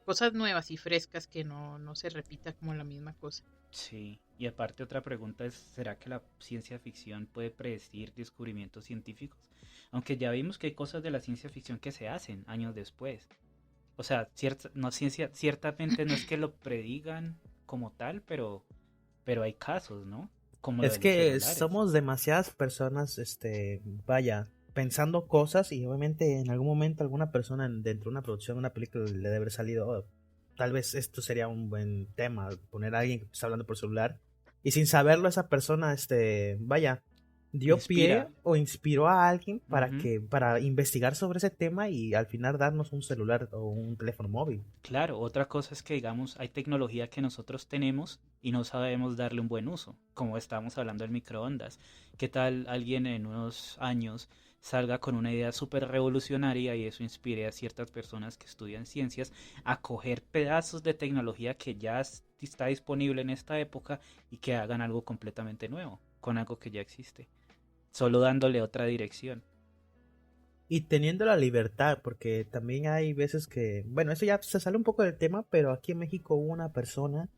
cosas nuevas y frescas que no se repita como la misma cosa. Sí, y aparte otra pregunta es, ¿será que la ciencia ficción puede predecir descubrimientos científicos? Aunque ya vimos que hay cosas de la ciencia ficción que se hacen años después. O sea, ciertamente no es que lo predigan como tal, pero hay casos, ¿no? Como es que somos demasiadas personas, vaya, pensando cosas, y obviamente en algún momento alguna persona dentro de una producción de una película le debe haber salido, tal vez esto sería un buen tema, poner a alguien que está hablando por celular, y sin saberlo esa persona, vaya, dio pie o inspiró a alguien para investigar sobre ese tema y al final darnos un celular o un teléfono móvil. Claro, otra cosa es que, digamos, hay tecnología que nosotros tenemos y no sabemos darle un buen uso, como estábamos hablando del microondas. ¿Qué tal alguien en unos años salga con una idea súper revolucionaria y eso inspire a ciertas personas que estudian ciencias a coger pedazos de tecnología que ya está disponible en esta época y que hagan algo completamente nuevo, con algo que ya existe, solo dándole otra dirección? Y teniendo la libertad, porque también hay veces que, bueno, eso ya se sale un poco del tema, pero aquí en México hubo una persona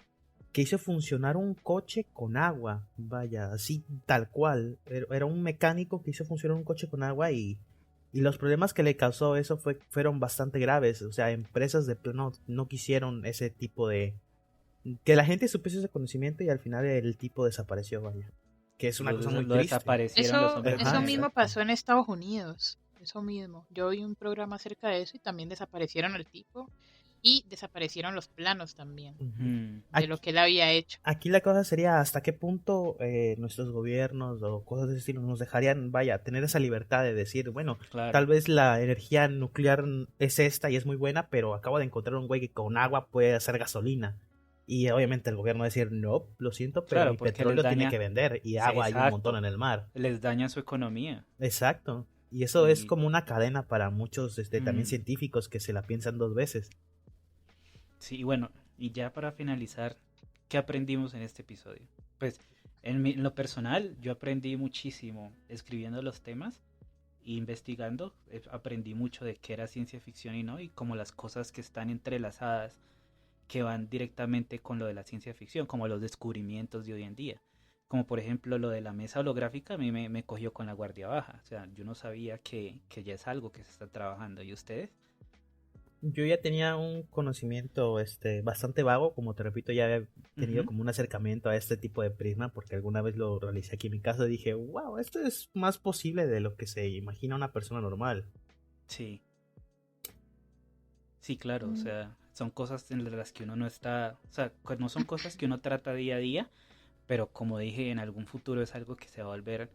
que hizo funcionar un coche con agua, vaya, así tal cual, era un mecánico que hizo funcionar un coche con agua y los problemas que le causó eso fueron bastante graves, o sea, empresas de plano no quisieron ese tipo de... que la gente supiese ese conocimiento y al final el tipo desapareció, vaya, que es una cosa muy triste. Eso mismo pasó en Estados Unidos, eso mismo, yo vi un programa acerca de eso y también desaparecieron al tipo. Y desaparecieron los planos también de lo que él había hecho. Aquí la cosa sería hasta qué punto nuestros gobiernos o cosas de ese estilo nos dejarían, vaya, tener esa libertad de decir, bueno, claro, tal vez la energía nuclear es esta y es muy buena, pero acabo de encontrar un güey que con agua puede hacer gasolina. Y obviamente el gobierno va a decir, no, lo siento, pero claro, mi petróleo tiene que vender y agua hay un montón en el mar. Les daña su economía. Exacto. Y eso es como una cadena para muchos también científicos que se la piensan dos veces. Sí, bueno, y ya para finalizar, ¿qué aprendimos en este episodio? Pues en lo personal yo aprendí muchísimo escribiendo los temas investigando, aprendí mucho de qué era ciencia ficción y no, y como las cosas que están entrelazadas, que van directamente con lo de la ciencia ficción, como los descubrimientos de hoy en día. Como por ejemplo lo de la mesa holográfica, a mí me cogió con la guardia baja. O sea, yo no sabía que ya es algo que se está trabajando. ¿Y ustedes? Yo ya tenía un conocimiento bastante vago, como te repito, ya había tenido como un acercamiento a este tipo de prisma, porque alguna vez lo realicé aquí en mi casa y dije, wow, esto es más posible de lo que se imagina una persona normal. Sí. Sí, claro, o sea, son cosas en las que uno no está, o sea, no son cosas que uno trata día a día, pero como dije, en algún futuro es algo que se va a volver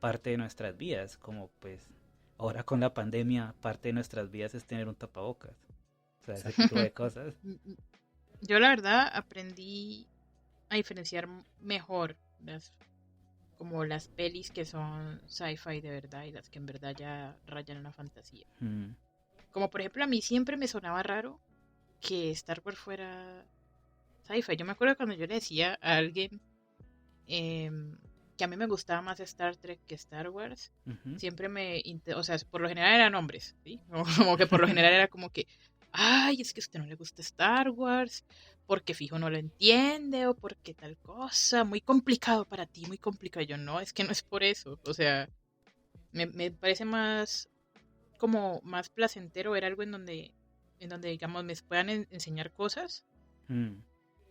parte de nuestras vidas, como pues ahora con la pandemia, parte de nuestras vidas es tener un tapabocas, o sea, ese tipo de cosas. Yo la verdad aprendí a diferenciar mejor como las pelis que son sci-fi de verdad y las que en verdad ya rayan en la fantasía. Como por ejemplo a mí siempre me sonaba raro que Star Wars fuera sci-fi. Yo me acuerdo cuando yo le decía a alguien que a mí me gustaba más Star Trek que Star Wars, siempre o sea, por lo general eran hombres, ¿sí? Como que por lo general era como que, ay, es que a usted no le gusta Star Wars, porque fijo no lo entiende, o porque tal cosa, muy complicado para ti, muy complicado. Yo no, es que no es por eso, o sea, me parece más, como más placentero ver algo en donde digamos, me puedan enseñar cosas,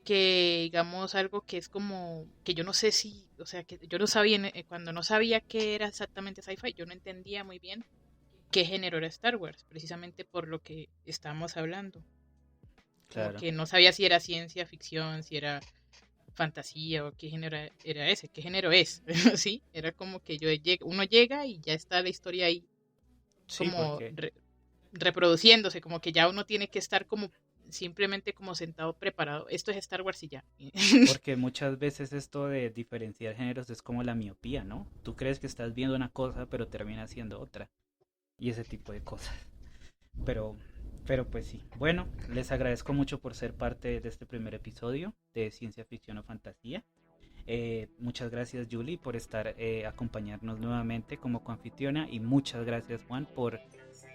que digamos algo que es como que yo no sé si, o sea, que yo no sabía, cuando no sabía qué era exactamente sci-fi, yo no entendía muy bien qué género era Star Wars, precisamente por lo que estábamos hablando. Como Claro. que no sabía si era ciencia ficción, si era fantasía o qué género era ese, qué género es, ¿sí? Era como que uno llega y ya está la historia ahí Sí, como porque reproduciéndose, como que ya uno tiene que estar como simplemente como sentado preparado. Esto es Star Wars y ya. porque muchas veces esto de diferenciar géneros es como la miopía, ¿no? Tú crees que estás viendo una cosa, pero termina siendo otra. Y ese tipo de cosas. Pero, pero pues sí. Bueno, les agradezco mucho por ser parte de este primer episodio de Ciencia Ficción o Fantasía. Muchas gracias Julie por estar acompañarnos nuevamente como coanfitriona y muchas gracias Juan por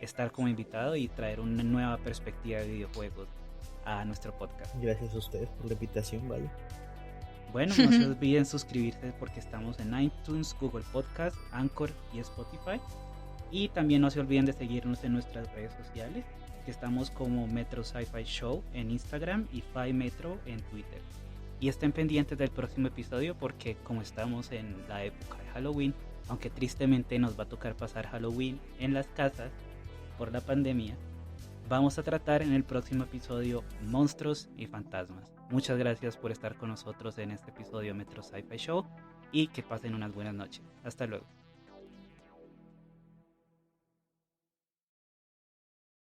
estar como invitado y traer una nueva perspectiva de videojuegos a nuestro podcast. Gracias a ustedes por la invitación, vaya. Bueno, no se olviden suscribirse porque estamos en iTunes, Google Podcast, Anchor y Spotify. Y también no se olviden de seguirnos en nuestras redes sociales, que estamos como Metro Sci-Fi Show en Instagram y Fi Metro en Twitter. Y estén pendientes del próximo episodio porque como estamos en la época de Halloween, aunque tristemente nos va a tocar pasar Halloween en las casas por la pandemia, vamos a tratar en el próximo episodio monstruos y fantasmas. Muchas gracias por estar con nosotros en este episodio de Metro Sci-Fi Show y que pasen unas buenas noches. Hasta luego.